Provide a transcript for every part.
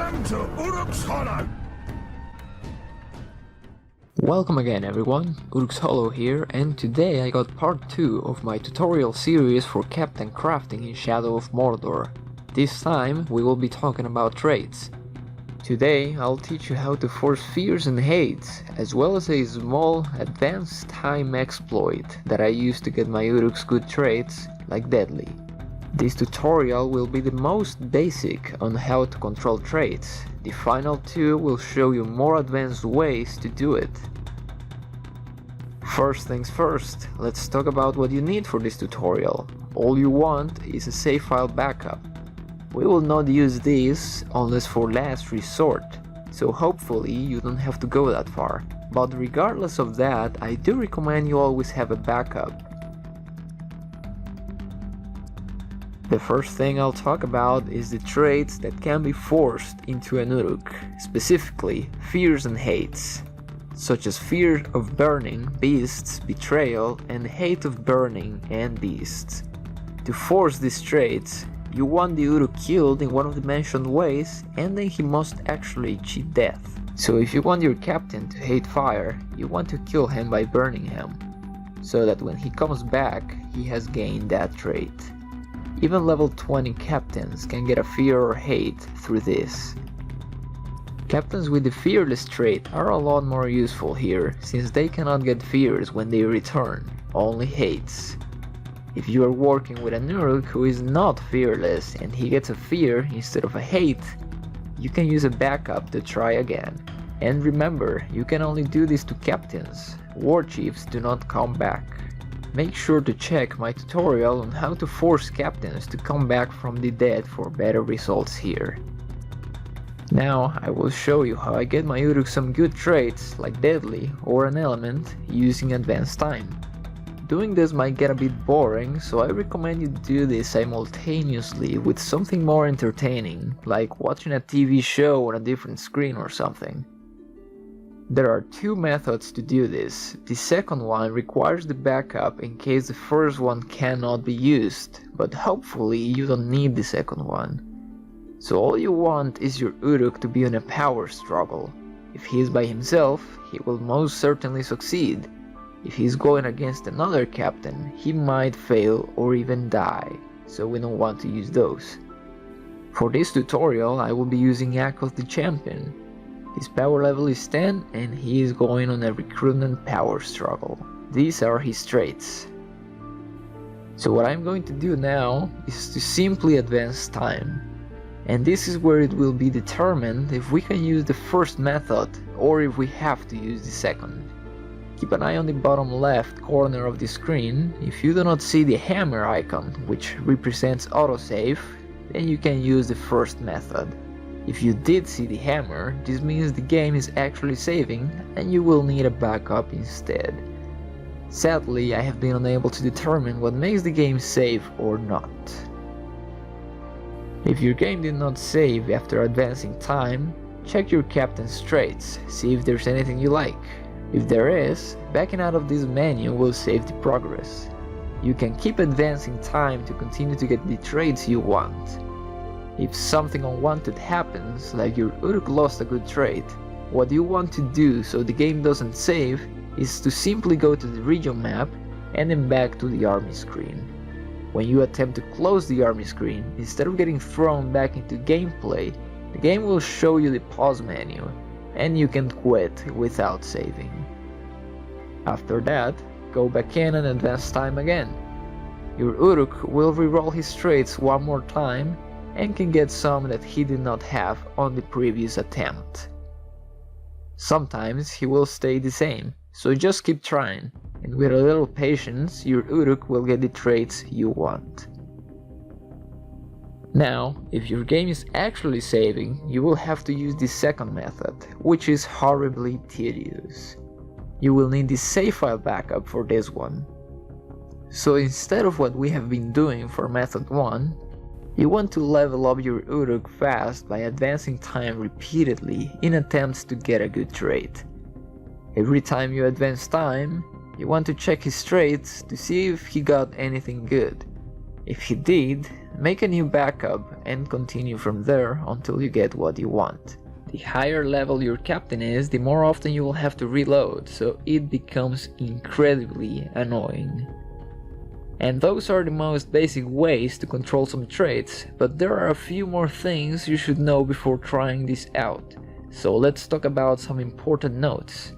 Welcome to Uruk's Hollow! Welcome again everyone, Uruk's Hollow here, and today I got part 2 of my tutorial series for Captain crafting in Shadow of Mordor. This time we will be talking about traits. Today I'll teach you how to force fears and hates, as well as a small advanced time exploit that I use to get my Uruks good traits, like Deadly. This tutorial will be the most basic on how to control traits. The final two will show you more advanced ways to do it. First things first, let's talk about what you need for this tutorial. All you want is a save file backup. We will not use this unless for last resort, so hopefully you don't have to go that far. But regardless of that, I do recommend you always have a backup. The first thing I'll talk about is the traits that can be forced into an Uruk, specifically fears and hates, such as fear of burning, beasts, betrayal, and hate of burning and beasts. To force these traits, you want the Uruk killed in one of the mentioned ways, and then he must actually cheat death. So if you want your captain to hate fire, you want to kill him by burning him, so that when he comes back, he has gained that trait. Even level 20 captains can get a fear or hate through this. Captains with the fearless trait are a lot more useful here, since they cannot get fears when they return, only hates. If you are working with an Uruk who is not fearless and he gets a fear instead of a hate, you can use a backup to try again. And remember, you can only do this to captains. War chiefs do not come back. Make sure to check my tutorial on how to force captains to come back from the dead for better results here. Now I will show you how I get my Uruk some good traits like Deadly or an element using advanced time. Doing this might get a bit boring, so I recommend you do this simultaneously with something more entertaining, like watching a TV show on a different screen or something. There are two methods to do this. The second one requires the backup in case the first one cannot be used, but hopefully you don't need the second one. So all you want is your Uruk to be in a power struggle. If he is by himself, he will most certainly succeed. If he is going against another captain, he might fail or even die, so we don't want to use those. For this tutorial I will be using Akos the Champion. His power level is 10 and he is going on a recruitment power struggle. These are his traits. So what I'm going to do now is to simply advance time. And this is where it will be determined if we can use the first method or if we have to use the second. Keep an eye on the bottom left corner of the screen. If you do not see the hammer icon, which represents autosave, then you can use the first method. If you did see the hammer, this means the game is actually saving and you will need a backup instead. Sadly, I have been unable to determine what makes the game save or not. If your game did not save after advancing time, check your captain's traits, see if there's anything you like. If there is, backing out of this menu will save the progress. You can keep advancing time to continue to get the traits you want. If something unwanted happens, like your Uruk lost a good trait, what you want to do so the game doesn't save is to simply go to the region map and then back to the army screen. When you attempt to close the army screen, instead of getting thrown back into gameplay, the game will show you the pause menu, and you can quit without saving. After that, go back in and advance time again. Your Uruk will reroll his traits one more time and can get some that he did not have on the previous attempt. Sometimes he will stay the same, so just keep trying, and with a little patience your Uruk will get the traits you want. Now, if your game is actually saving, you will have to use the second method, which is horribly tedious. You will need the save file backup for this one. So instead of what we have been doing for method 1, you want to level up your Uruk fast by advancing time repeatedly in attempts to get a good trait. Every time you advance time, you want to check his traits to see if he got anything good. If he did, make a new backup and continue from there until you get what you want. The higher level your captain is, the more often you will have to reload, so it becomes incredibly annoying. And those are the most basic ways to control some traits, but there are a few more things you should know before trying this out. So let's talk about some important notes.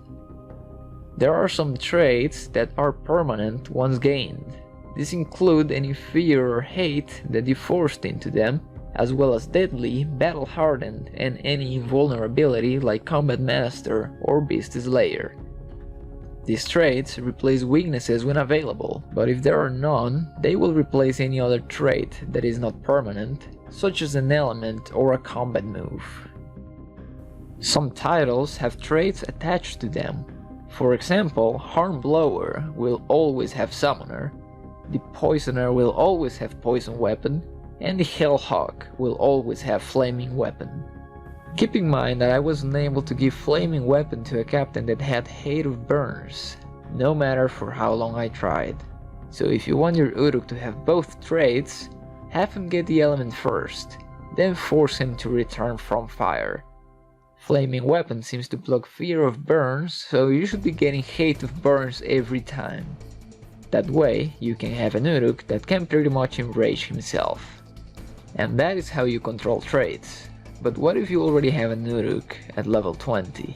There are some traits that are permanent once gained. These include any fear or hate that you forced into them, as well as deadly, battle-hardened, and any invulnerability like Combat Master or Beast Slayer. These traits replace weaknesses when available, but if there are none, they will replace any other trait that is not permanent, such as an element or a combat move. Some titles have traits attached to them. For example, Hornblower will always have Summoner, the Poisoner will always have Poison Weapon, and the Hellhawk will always have Flaming Weapon. Keep in mind that I wasn't able to give Flaming Weapon to a captain that had Hate of Burns, no matter for how long I tried. So if you want your Uruk to have both traits, have him get the element first, then force him to return from fire. Flaming Weapon seems to block Fear of Burns, so you should be getting Hate of Burns every time. That way, you can have an Uruk that can pretty much enrage himself. And that is how you control traits. But what if you already have an Uruk at level 20?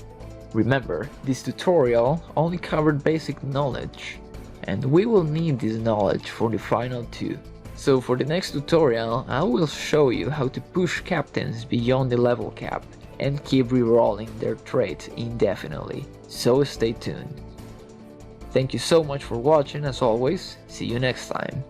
Remember, this tutorial only covered basic knowledge, and we will need this knowledge for the final two. So for the next tutorial, I will show you how to push captains beyond the level cap and keep rerolling their traits indefinitely, so stay tuned. Thank you so much for watching as always, see you next time.